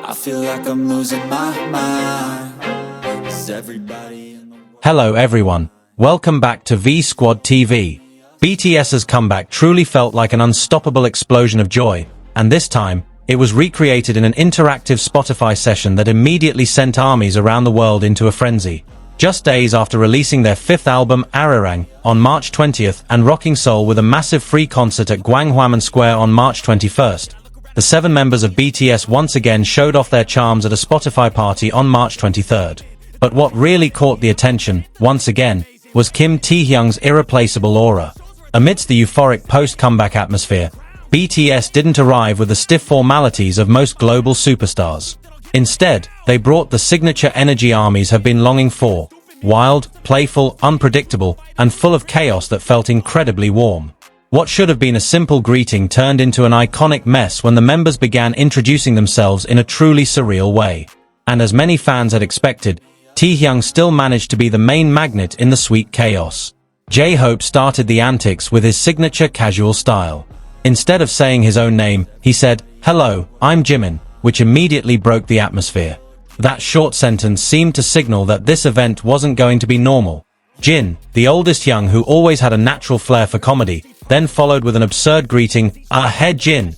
I feel like I'm losing my mind. Is everybody in the world? Hello everyone, welcome back to V Squad TV. BTS's comeback truly felt like an unstoppable explosion of joy, and this time, it was recreated in an interactive Spotify session that immediately sent armies around the world into a frenzy. Just days after releasing their fifth album, ARIRANG, on March 20th and rocking Seoul with a massive free concert at Gwanghwamun Square on March 21st, the 7 members of BTS once again showed off their charms at a Spotify party on March 23rd. But what really caught the attention, once again, was Kim Taehyung's irreplaceable aura. Amidst the euphoric post-comeback atmosphere, BTS didn't arrive with the stiff formalities of most global superstars. Instead, they brought the signature energy armies have been longing for: wild, playful, unpredictable, and full of chaos that felt incredibly warm. What should have been a simple greeting turned into an iconic mess when the members began introducing themselves in a truly surreal way. And as many fans had expected, Taehyung still managed to be the main magnet in the sweet chaos. J-Hope started the antics with his signature casual style. Instead of saying his own name, he said, "Hello, I'm Jimin," which immediately broke the atmosphere. That short sentence seemed to signal that this event wasn't going to be normal. Jin, the oldest young who always had a natural flair for comedy, then followed with an absurd greeting, "Hey Jin,"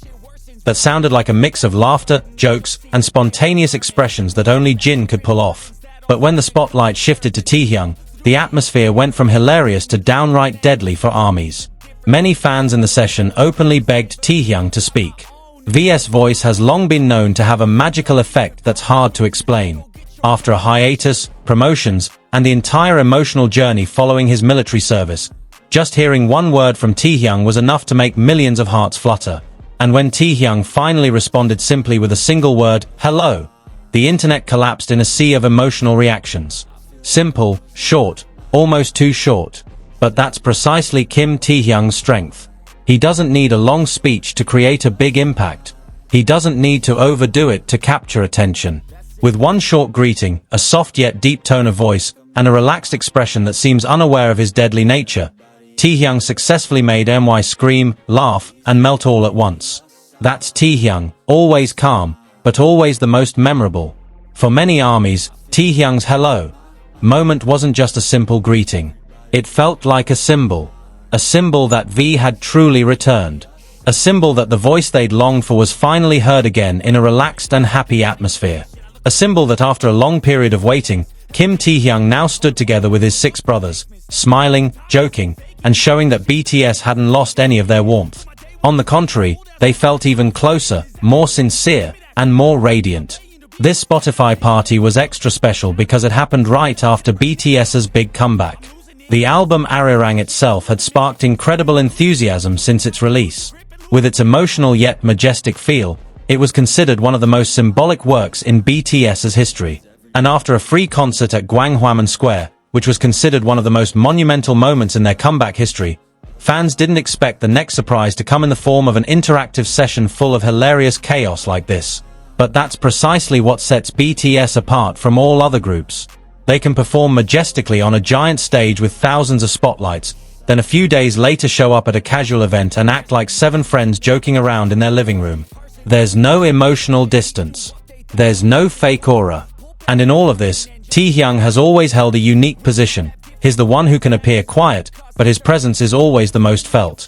that sounded like a mix of laughter, jokes, and spontaneous expressions that only Jin could pull off. But when the spotlight shifted to Taehyung, the atmosphere went from hilarious to downright deadly for armies. Many fans in the session openly begged Taehyung to speak. V's voice has long been known to have a magical effect that's hard to explain. After a hiatus, promotions, and the entire emotional journey following his military service, just hearing one word from Taehyung was enough to make millions of hearts flutter. And when Taehyung finally responded simply with a single word, "Hello," the internet collapsed in a sea of emotional reactions. Simple, short, almost too short. But that's precisely Kim Taehyung's strength. He doesn't need a long speech to create a big impact. He doesn't need to overdo it to capture attention. With one short greeting, a soft yet deep tone of voice, and a relaxed expression that seems unaware of his deadly nature, Taehyung successfully made MY scream, laugh, and melt all at once. That's Taehyung, always calm, but always the most memorable. For many armies, Taehyung's "hello" moment wasn't just a simple greeting. It felt like a symbol that V had truly returned. A symbol that the voice they'd longed for was finally heard again in a relaxed and happy atmosphere. A symbol that after a long period of waiting, Kim Taehyung now stood together with his 6 brothers, smiling, joking, and showing that BTS hadn't lost any of their warmth. On the contrary, they felt even closer, more sincere, and more radiant. This Spotify party was extra special because it happened right after BTS's big comeback. The album ARIRANG itself had sparked incredible enthusiasm since its release. With its emotional yet majestic feel, it was considered one of the most symbolic works in BTS's history. And after a free concert at Gwanghwamun Square, which was considered one of the most monumental moments in their comeback history, fans didn't expect the next surprise to come in the form of an interactive session full of hilarious chaos like this. But that's precisely what sets BTS apart from all other groups. They can perform majestically on a giant stage with thousands of spotlights, then a few days later show up at a casual event and act like 7 friends joking around in their living room. There's no emotional distance. There's no fake aura. And in all of this, Taehyung has always held a unique position. He's the one who can appear quiet, but his presence is always the most felt.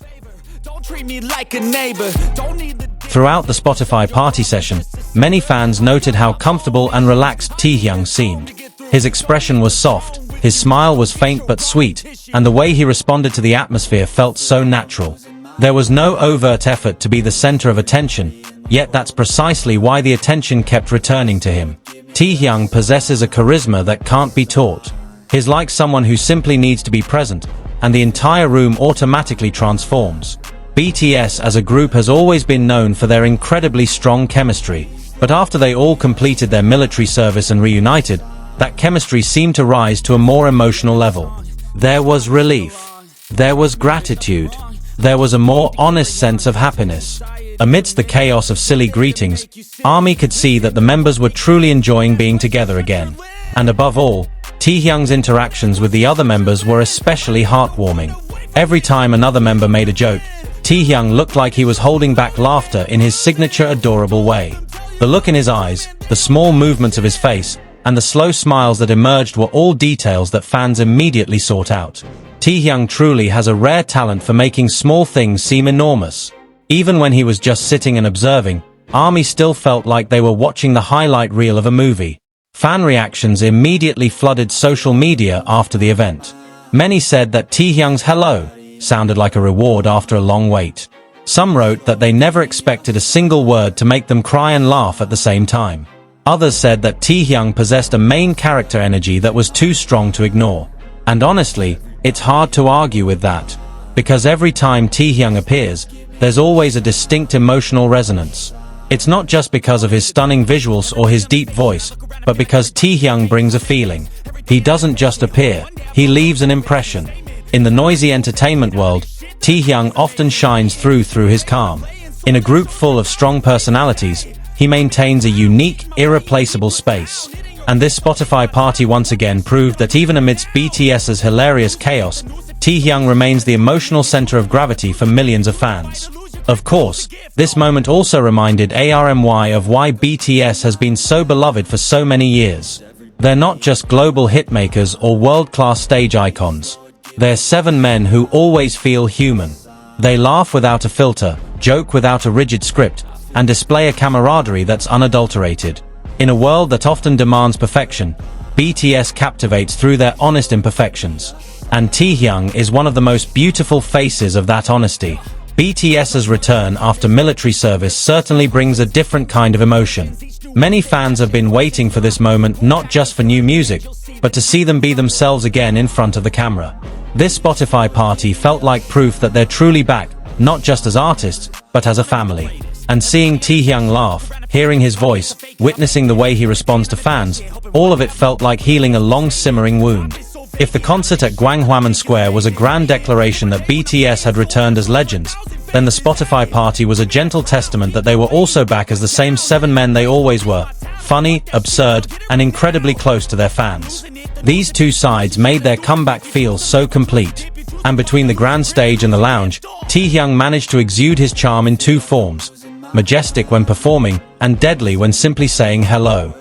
Throughout the Spotify party session, many fans noted how comfortable and relaxed Taehyung seemed. His expression was soft, his smile was faint but sweet, and the way he responded to the atmosphere felt so natural. There was no overt effort to be the center of attention, yet that's precisely why the attention kept returning to him. Taehyung possesses a charisma that can't be taught. He's like someone who simply needs to be present, and the entire room automatically transforms. BTS as a group has always been known for their incredibly strong chemistry, but after they all completed their military service and reunited, that chemistry seemed to rise to a more emotional level. There was relief. There was gratitude. There was a more honest sense of happiness. Amidst the chaos of silly greetings, ARMY could see that the members were truly enjoying being together again. And above all, Taehyung's interactions with the other members were especially heartwarming. Every time another member made a joke, Taehyung looked like he was holding back laughter in his signature adorable way. The look in his eyes, the small movements of his face, and the slow smiles that emerged were all details that fans immediately sought out. Taehyung truly has a rare talent for making small things seem enormous. Even when he was just sitting and observing, ARMY still felt like they were watching the highlight reel of a movie. Fan reactions immediately flooded social media after the event. Many said that Taehyung's hello sounded like a reward after a long wait. Some wrote that they never expected a single word to make them cry and laugh at the same time. Others said that Taehyung possessed a main character energy that was too strong to ignore. And honestly, it's hard to argue with that. Because every time Taehyung appears, there's always a distinct emotional resonance. It's not just because of his stunning visuals or his deep voice, but because Taehyung brings a feeling. He doesn't just appear, he leaves an impression. In the noisy entertainment world, Taehyung often shines through his calm. In a group full of strong personalities, he maintains a unique, irreplaceable space. And this Spotify party once again proved that even amidst BTS's hilarious chaos, Taehyung remains the emotional center of gravity for millions of fans. Of course, this moment also reminded ARMY of why BTS has been so beloved for so many years. They're not just global hitmakers or world-class stage icons. They're 7 men who always feel human. They laugh without a filter, joke without a rigid script, and display a camaraderie that's unadulterated. In a world that often demands perfection, BTS captivates through their honest imperfections. And Taehyung is one of the most beautiful faces of that honesty. BTS's return after military service certainly brings a different kind of emotion. Many fans have been waiting for this moment not just for new music, but to see them be themselves again in front of the camera. This Spotify party felt like proof that they're truly back, not just as artists, but as a family. And seeing Taehyung laugh, hearing his voice, witnessing the way he responds to fans, all of it felt like healing a long simmering wound. If the concert at Gwanghwamun Square was a grand declaration that BTS had returned as legends, then the Spotify party was a gentle testament that they were also back as the same 7 men they always were, funny, absurd, and incredibly close to their fans. These two sides made their comeback feel so complete. And between the grand stage and the lounge, Taehyung managed to exude his charm in 2 forms: majestic when performing, and deadly when simply saying hello.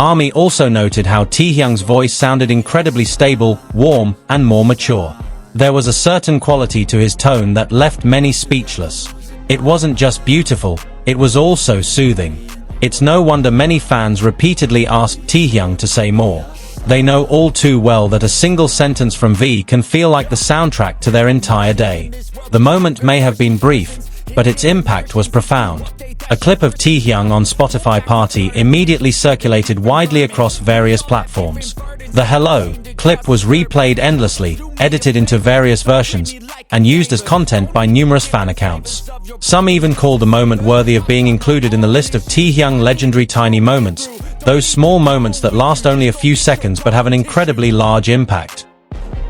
ARMY also noted how Taehyung's voice sounded incredibly stable, warm, and more mature. There was a certain quality to his tone that left many speechless. It wasn't just beautiful, it was also soothing. It's no wonder many fans repeatedly asked Taehyung to say more. They know all too well that a single sentence from V can feel like the soundtrack to their entire day. The moment may have been brief, but its impact was profound. A clip of Taehyung on Spotify Party immediately circulated widely across various platforms. The Hello clip was replayed endlessly, edited into various versions, and used as content by numerous fan accounts. Some even called the moment worthy of being included in the list of Taehyung legendary tiny moments, those small moments that last only a few seconds but have an incredibly large impact.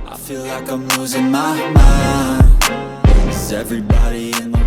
I feel like I'm losing my mind. Is everybody in my